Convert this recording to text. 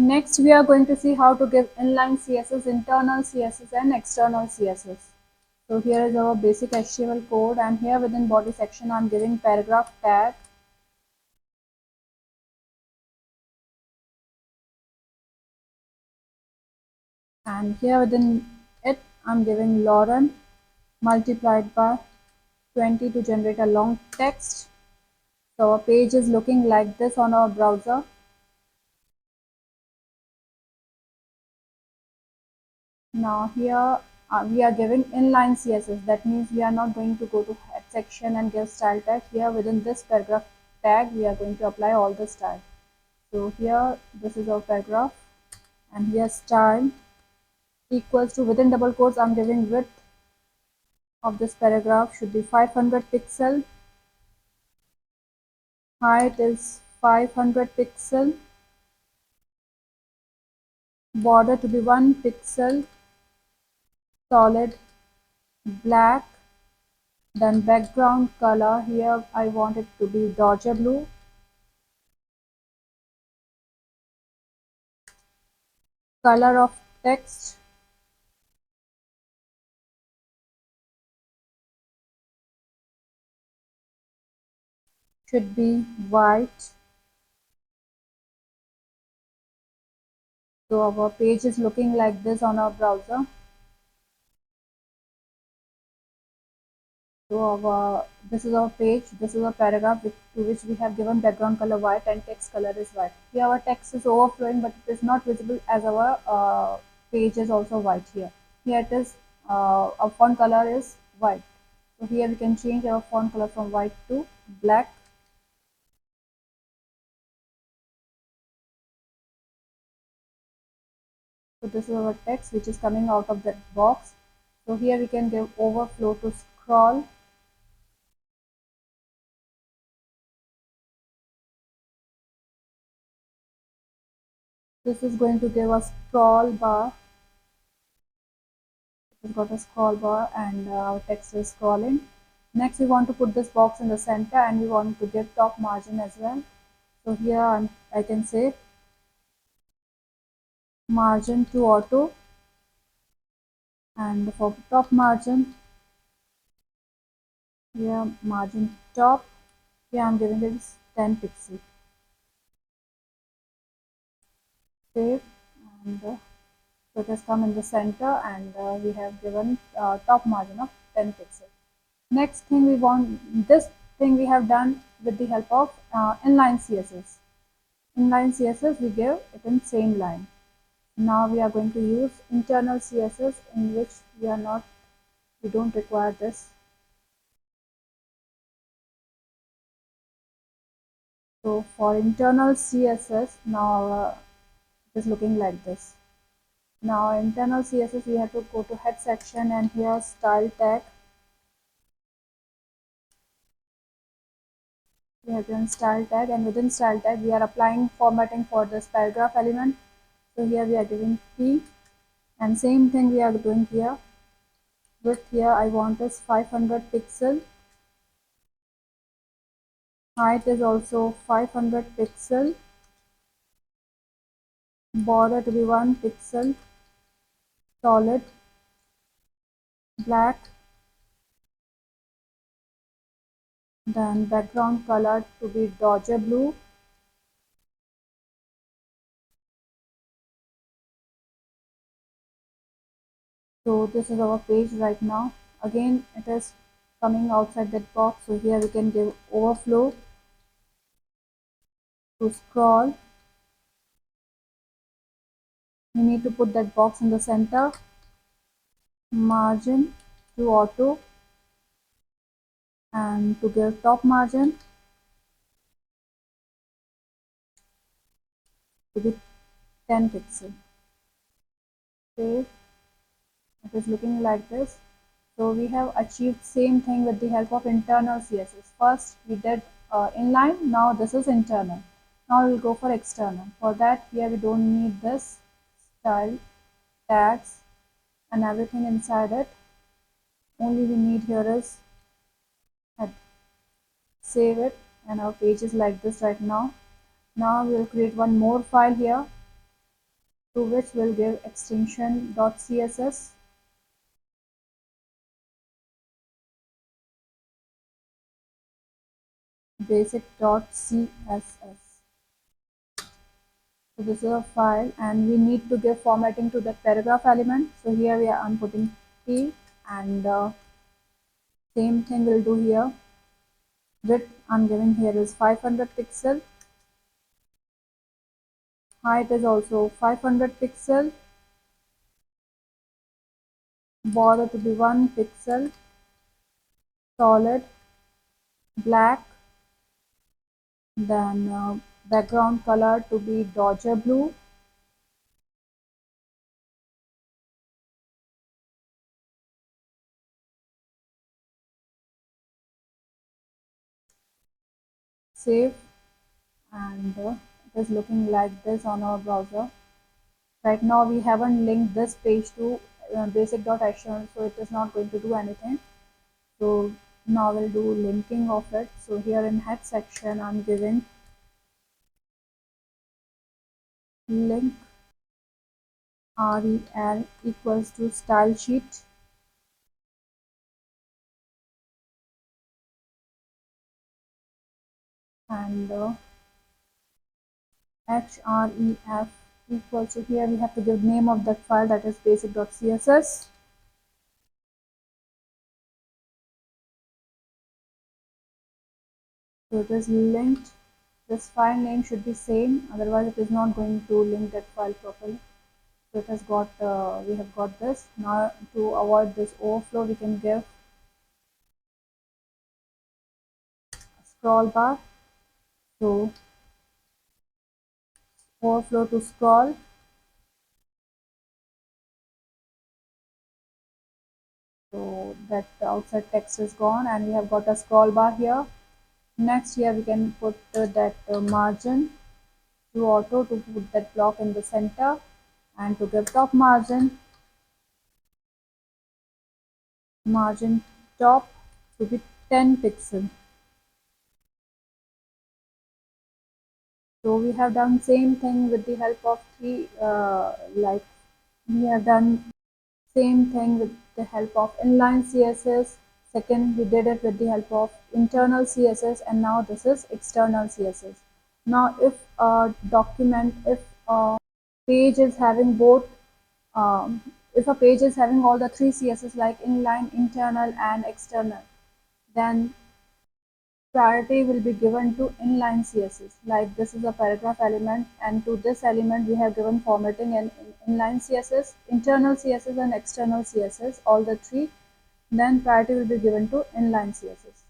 Next, we are going to see how to give inline CSS, internal CSS and external CSS. So here is our basic HTML code, and here within body section I am giving paragraph tag. And here within it I am giving Lauren multiplied by 20 to generate a long text. So our page is looking like this on our browser. Now here we are giving inline CSS. That means we are not going to go to head section and give style tag. Here within this paragraph tag we are going to apply all the style. So here this is our paragraph, and here style equals to, within double quotes I'm giving width of this paragraph should be 500 pixel, height is 500 pixel, border to be 1 pixel, solid black. Then background color, here I want it to be Dodger blue. Color of text should be white. So our page is looking like this on our browser. So this is our page, this is a paragraph to which we have given background color white and text color is white. Here our text is overflowing, but it is not visible as our page is also white here. Here it is, our font color is white. So here we can change our font color from white to black. So this is our text which is coming out of that box. So here we can give overflow to scroll. This is going to give a scroll bar. It's got a scroll bar, and our text is scrolling. Next we want to put this box in the center, and we want to give top margin as well. So here I can say margin to auto, and for top margin, here margin top, here I'm giving it 10 pixel. Save, and so it has come in the center, and we have given top margin of 10 pixels. Next thing we want, this thing we have done with the help of inline CSS. Inline CSS we give it in same line. Now we are going to use internal CSS, in which we don't require this. So for internal CSS, now it is looking like this. Now internal CSS, we have to go to head section, and here style tag. We have done style tag, and within style tag we are applying formatting for this paragraph element. So here we are giving P, and same thing we are doing here. Width here I want is 500 pixel. Height is also 500 pixel. Border to be 1 pixel. Solid black. Then background color to be Dodger blue. So this is our page right now. Again it is coming outside that box, so here we can give overflow to scroll. We need to put that box in the center. Margin to auto, and to give top margin to be 10 pixel. Save. It is looking like this. So we have achieved same thing with the help of internal CSS. First we did inline, now this is internal. Now we will go for external. For that, here we don't need this style tags and everything inside it. Only we need here is head. Save it, and our page is like this right now. Now we will create one more file here. to which we'll give extension .css, basic.css. So this is a file and we need to give formatting to that paragraph element. So here I'm putting P and same thing we'll do here. Width I'm giving here is 500 pixel. Height is also 500 pixel. Border to be 1 pixel. Solid black. Then background color to be Dodger blue. Save, and it is looking like this on our browser. Right now we haven't linked this page to basic.html, so it is not going to do anything. So now we'll do linking of it. So here in head section I'm giving link rel equals to style sheet, and href equals to, here we have to give name of that file, that is basic.css. So it is linked. This file name should be same, otherwise it is not going to link that file properly. So it has got, we have got this. Now to avoid this overflow, we can give a scroll bar. So overflow to scroll. So that the outside text is gone and we have got a scroll bar here. Next here we can put that margin to auto to put that block in the center, and to give top margin top to be 10 pixel. So we have done same thing with the help of three, like we have done same thing with the help of inline CSS. Second, we did it with the help of internal CSS, and now this is external CSS. Now, if a document, if a page is having both, if a page is having all the three CSS like inline, internal, and external, then priority will be given to inline CSS. Like this is a paragraph element, and to this element we have given formatting in inline CSS, internal CSS, and external CSS, all the three. Then priority will be given to inline CSS.